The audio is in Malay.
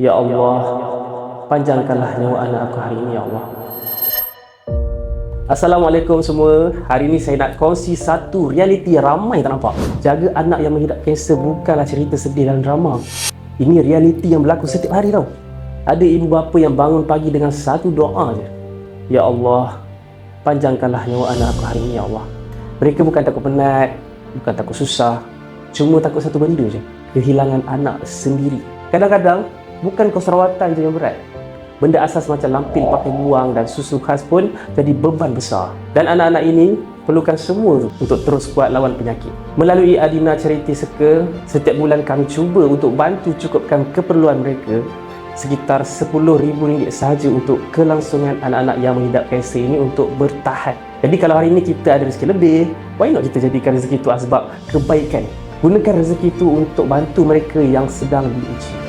Ya Allah, panjangkanlah nyawa anak aku hari ini, Ya Allah. Assalamualaikum semua. Hari ini saya nak kongsi satu realiti yang ramai tak nampak. Jaga anak yang mengidap kanser bukanlah cerita sedih dalam drama. Ini realiti yang berlaku setiap hari tau. Ada ibu bapa yang bangun pagi dengan satu doa je. Ya Allah, panjangkanlah nyawa anak aku hari ini, Ya Allah. Mereka bukan takut penat, bukan takut susah, cuma takut satu benda je, kehilangan anak sendiri. Kadang-kadang bukan kos rawatan je yang berat. Benda asas macam lampin pakai buang dan susu khas pun jadi beban besar. Dan anak-anak ini perlukan semua untuk terus kuat lawan penyakit. Melalui Adina Charity Circle, setiap bulan kami cuba untuk bantu cukupkan keperluan mereka sekitar RM10,000 sahaja untuk kelangsungan anak-anak yang mengidap kanser ini untuk bertahan. Jadi kalau hari ini kita ada rezeki lebih, why not kita jadikan rezeki itu asbab kebaikan. Gunakan rezeki itu untuk bantu mereka yang sedang diuji.